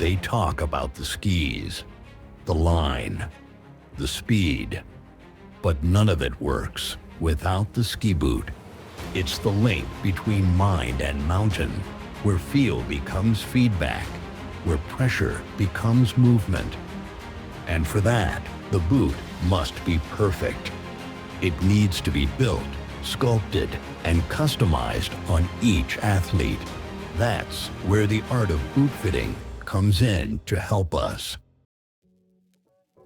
They talk about the skis, the line, the speed, but none of it works without the ski boot. It's the link between mind and mountain, where feel becomes feedback, where pressure becomes movement. And for that, the boot must be perfect. It needs to be built, sculpted, and customized on each athlete. That's where the art of boot fitting comes in to help us.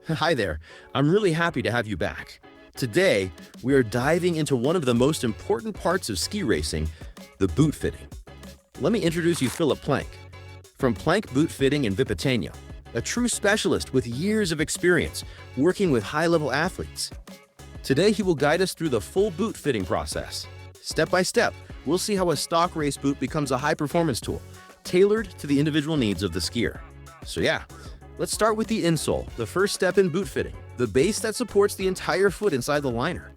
Hi there, I'm really happy to have you back. Today, we are diving into one of the most important parts of ski racing, the boot fitting. Let me introduce you Philipp Plank, from Plank Bootfitting in Vipiteno, a true specialist with years of experience working with high-level athletes. Today, he will guide us through the full boot fitting process. Step by step, we'll see how a stock race boot becomes a high-performance tool, tailored to the individual needs of the skier. So yeah, let's start with the insole, the first step in boot fitting, the base that supports the entire foot inside the liner.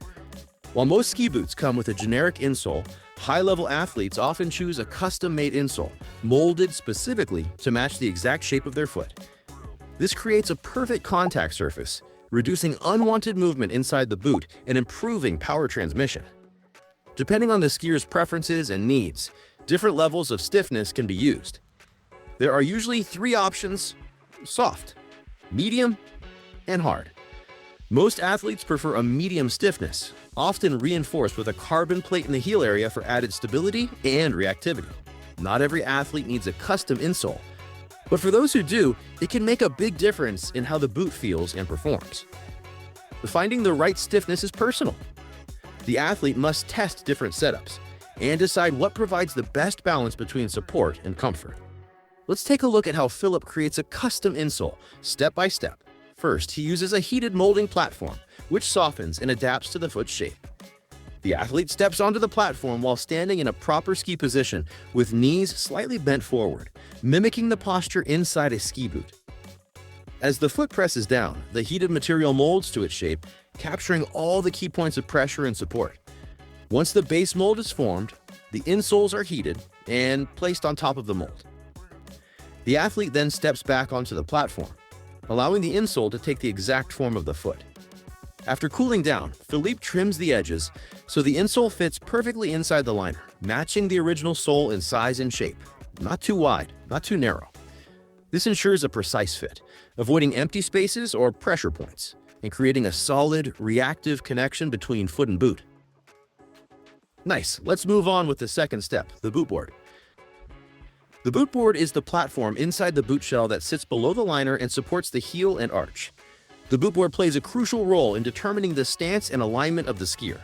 While most ski boots come with a generic insole, high-level athletes often choose a custom-made insole, molded specifically to match the exact shape of their foot. This creates a perfect contact surface, reducing unwanted movement inside the boot and improving power transmission. Depending on the skier's preferences and needs, different levels of stiffness can be used. There are usually 3 options: soft, medium, and hard. Most athletes prefer a medium stiffness, often reinforced with a carbon plate in the heel area for added stability and reactivity. Not every athlete needs a custom insole, but for those who do, it can make a big difference in how the boot feels and performs. Finding the right stiffness is personal. The athlete must test different setups and decide what provides the best balance between support and comfort. Let's take a look at how Philipp creates a custom insole, step by step. First, he uses a heated molding platform, which softens and adapts to the foot's shape. The athlete steps onto the platform while standing in a proper ski position with knees slightly bent forward, mimicking the posture inside a ski boot. As the foot presses down, the heated material molds to its shape, capturing all the key points of pressure and support. Once the base mold is formed, the insoles are heated and placed on top of the mold. The athlete then steps back onto the platform, allowing the insole to take the exact form of the foot. After cooling down, Philipp trims the edges so the insole fits perfectly inside the liner, matching the original sole in size and shape. Not too wide, not too narrow. This ensures a precise fit, avoiding empty spaces or pressure points, and creating a solid, reactive connection between foot and boot. Nice, let's move on with the second step, the boot board. The boot board is the platform inside the boot shell that sits below the liner and supports the heel and arch. The boot board plays a crucial role in determining the stance and alignment of the skier.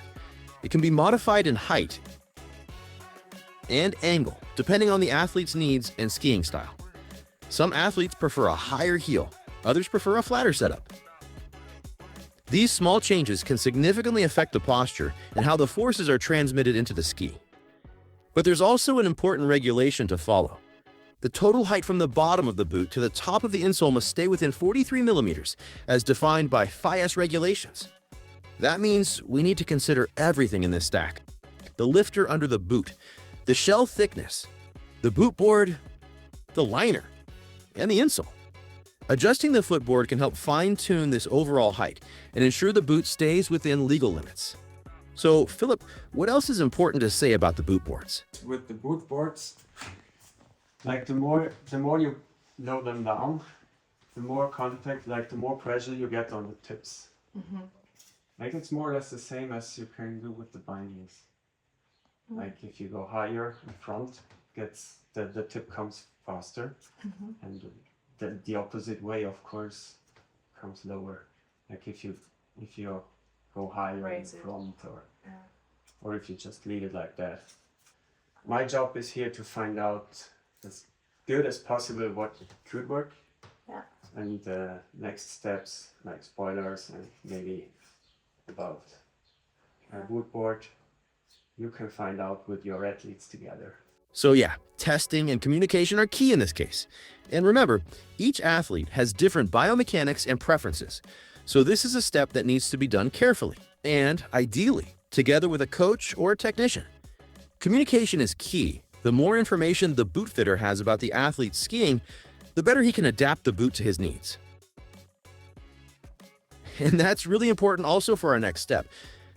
It can be modified in height and angle, depending on the athlete's needs and skiing style. Some athletes prefer a higher heel, others prefer a flatter setup. These small changes can significantly affect the posture and how the forces are transmitted into the ski. But there's also an important regulation to follow. The total height from the bottom of the boot to the top of the insole must stay within 43 millimeters, as defined by FIS regulations. That means we need to consider everything in this stack: the lifter under the boot, the shell thickness, the boot board, the liner, and the insole. Adjusting the footboard can help fine-tune this overall height and ensure the boot stays within legal limits. So, Philipp, what else is important to say about the boot boards? With the boot boards, like the more you load them down, the more contact, like the more pressure you get on the tips. Mm-hmm. Like it's more or less the same as you can do with the bindings. Mm-hmm. Like if you go higher in front, gets the tip comes faster, mm-hmm. and the opposite way, of course, comes lower. Like if you go higher Raise in it. front, or if you just leave it like that. My job is here to find out as good as possible what could work, and the next steps like spoilers and maybe about a boot board you can find out with your athletes together. So yeah, testing and communication are key in this case. And remember, each athlete has different biomechanics and preferences. So this is a step that needs to be done carefully and, ideally, together with a coach or a technician. Communication is key. The more information the boot fitter has about the athlete's skiing, the better he can adapt the boot to his needs. And that's really important also for our next step,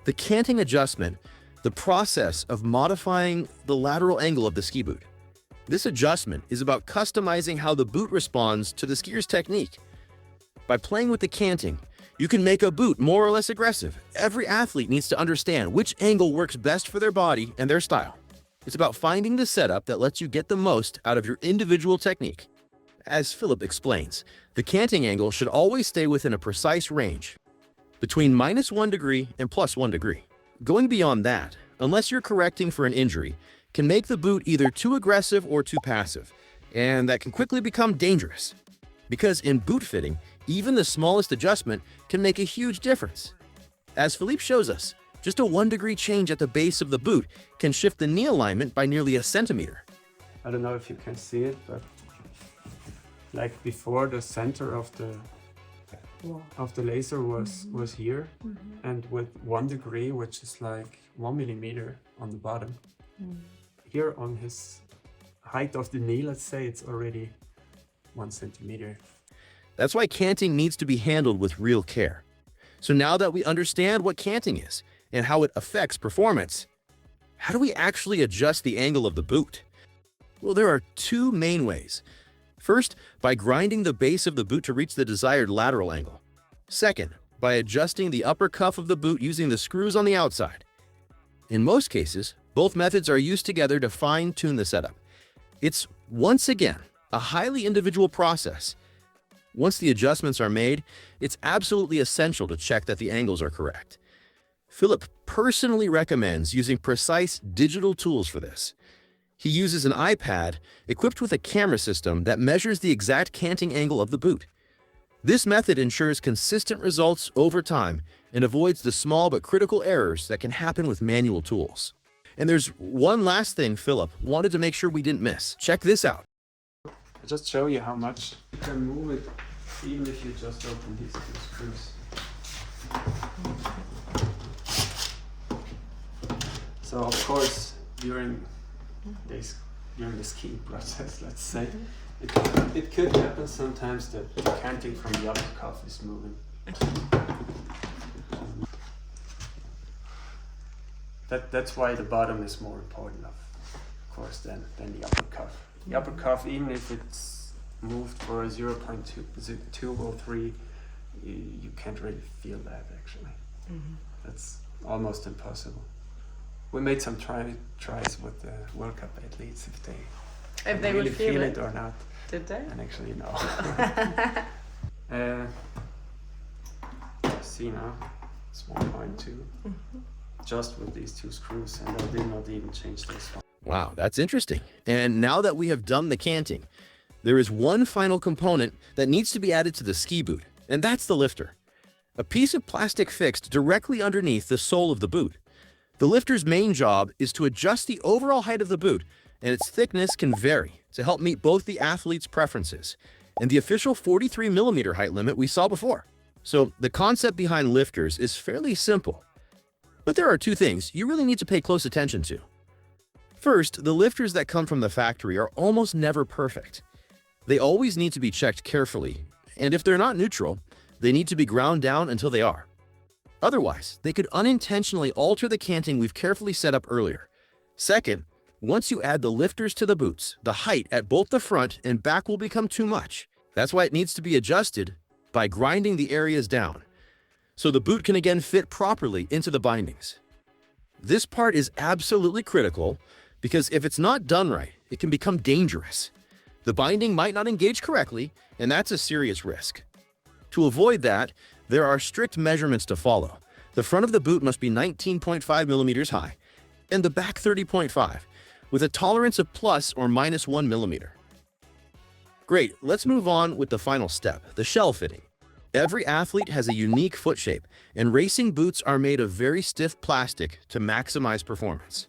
the canting adjustment, the process of modifying the lateral angle of the ski boot. This adjustment is about customizing how the boot responds to the skier's technique. By playing with the canting, you can make a boot more or less aggressive. Every athlete needs to understand which angle works best for their body and their style. It's about finding the setup that lets you get the most out of your individual technique. As Philipp explains, the canting angle should always stay within a precise range, between -1 degree and +1 degree. Going beyond that, unless you're correcting for an injury, can make the boot either too aggressive or too passive, and that can quickly become dangerous. Because in boot fitting, even the smallest adjustment can make a huge difference. As Philipp shows us, just a 1-degree change at the base of the boot can shift the knee alignment by nearly a centimeter. I don't know if you can see it, but like before, the center of the laser was here, and with 1 degree, which is like 1 millimeter on the bottom, here on his height of the knee, let's say, it's already 1 centimeter. That's why canting needs to be handled with real care. So now that we understand what canting is and how it affects performance, how do we actually adjust the angle of the boot? Well, there are 2 main ways. First, by grinding the base of the boot to reach the desired lateral angle. Second, by adjusting the upper cuff of the boot using the screws on the outside. In most cases, both methods are used together to fine-tune the setup. It's, once again, a highly individual process. Once the adjustments are made, it's absolutely essential to check that the angles are correct. Philipp personally recommends using precise digital tools for this. He uses an iPad equipped with a camera system that measures the exact canting angle of the boot. This method ensures consistent results over time and avoids the small but critical errors that can happen with manual tools. And there's one last thing Philipp wanted to make sure we didn't miss. Check this out. I'll just show you how much you can move it, even if you just open these 2 screws. So of course, during the skiing process, let's say, it could happen sometimes that the canting from the upper cuff is moving. That's why the bottom is more important, of course, than the upper cuff. The upper cuff, even if it's moved for a 0.2 or 3, you can't really feel that actually. That's almost impossible. We made some tries with the World Cup athletes if they really would feel it or not. Did they? And actually no. See now, it's 1.2. Just with these 2 screws, and I did not even change this one. Wow, that's interesting. And now that we have done the canting, there is one final component that needs to be added to the ski boot, and that's the lifter. A piece of plastic fixed directly underneath the sole of the boot. The lifter's main job is to adjust the overall height of the boot, and its thickness can vary to help meet both the athlete's preferences and the official 43mm height limit we saw before. So the concept behind lifters is fairly simple. But there are 2 things you really need to pay close attention to. First, the lifters that come from the factory are almost never perfect. They always need to be checked carefully, and if they're not neutral, they need to be ground down until they are. Otherwise, they could unintentionally alter the canting we've carefully set up earlier. Second, once you add the lifters to the boots, the height at both the front and back will become too much. That's why it needs to be adjusted by grinding the areas down, so the boot can again fit properly into the bindings. This part is absolutely critical because if it's not done right, it can become dangerous. The binding might not engage correctly, and that's a serious risk. To avoid that, there are strict measurements to follow. The front of the boot must be 19.5 millimeters high, and the back 30.5, with a tolerance of plus or minus 1 millimeter. Great, let's move on with the final step, the shell fitting. Every athlete has a unique foot shape, and racing boots are made of very stiff plastic to maximize performance.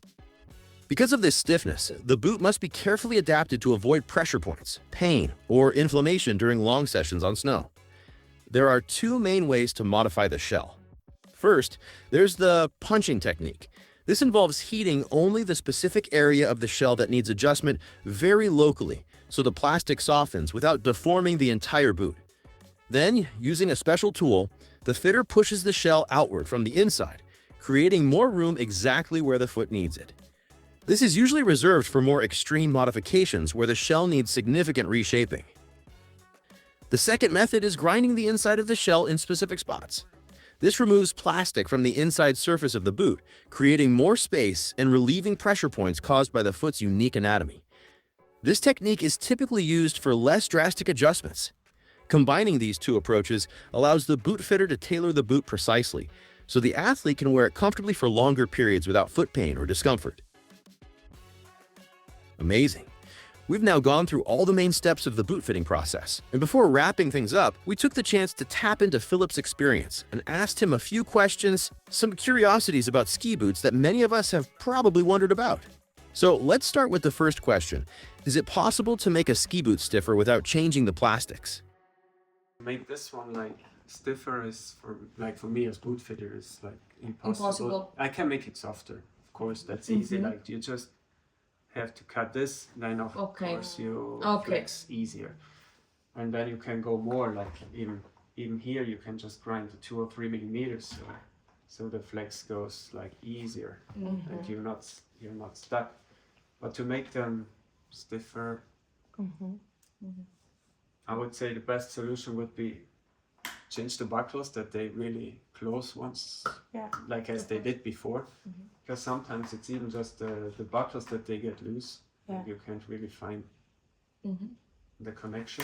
Because of this stiffness, the boot must be carefully adapted to avoid pressure points, pain, or inflammation during long sessions on snow. There are 2 main ways to modify the shell. First, there's the punching technique. This involves heating only the specific area of the shell that needs adjustment very locally, so the plastic softens without deforming the entire boot. Then, using a special tool, the fitter pushes the shell outward from the inside, creating more room exactly where the foot needs it. This is usually reserved for more extreme modifications where the shell needs significant reshaping. The second method is grinding the inside of the shell in specific spots. This removes plastic from the inside surface of the boot, creating more space and relieving pressure points caused by the foot's unique anatomy. This technique is typically used for less drastic adjustments. Combining these two approaches allows the boot fitter to tailor the boot precisely, so the athlete can wear it comfortably for longer periods without foot pain or discomfort. Amazing. We've now gone through all the main steps of the boot fitting process, and before wrapping things up, we took the chance to tap into Philipp's experience and asked him a few questions, some curiosities about ski boots that many of us have probably wondered about. So let's start with the first question. Is it possible to make a ski boot stiffer without changing the plastics? Make this one like stiffer is for me as boot fitter is like impossible. I can make it softer, of course, that's easy. Like you just have to cut this, then of course you flex easier, and then you can go more, like even here you can just grind to 2 or 3 millimeters, so the flex goes like easier, and you're not stuck. But to make them stiffer, I would say the best solution would be change the buckles, that they really close once, like as they did before. Because sometimes it's even just the buckles that they get loose. You can't really find the connection.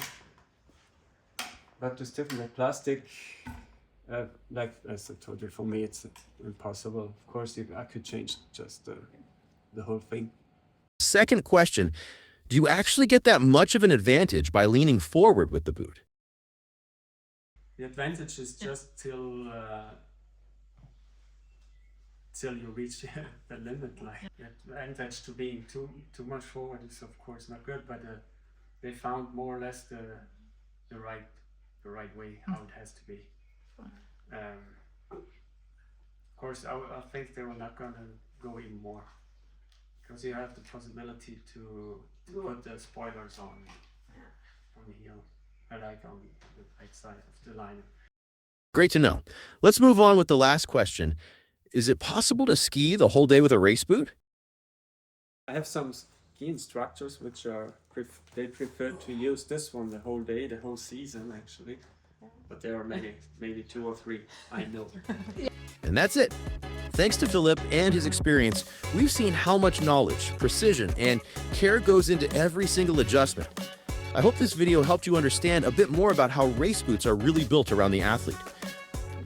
But to stiffen the plastic, like as I told you, for me it's impossible. Of course, I could change just the whole thing. Second question, do you actually get that much of an advantage by leaning forward with the boot? The advantage is just till you reach the limit. Like the advantage to being too much forward is of course not good, but they found more or less the right way how it has to be. Of course, I think they were not gonna go even more, because you have the possibility to put the spoilers on the heel, like on the right side of the line. Great to know. Let's move on with the last question. Is it possible to ski the whole day with a race boot? I have some ski instructors which they prefer to use this one the whole day, the whole season actually. But there are maybe 2 or 3, I know. And that's it. Thanks to Philipp and his experience, we've seen how much knowledge, precision, and care goes into every single adjustment. I hope this video helped you understand a bit more about how race boots are really built around the athlete.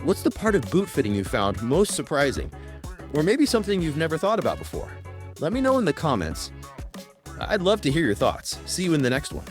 What's the part of boot fitting you found most surprising? Or maybe something you've never thought about before? Let me know in the comments. I'd love to hear your thoughts. See you in the next one.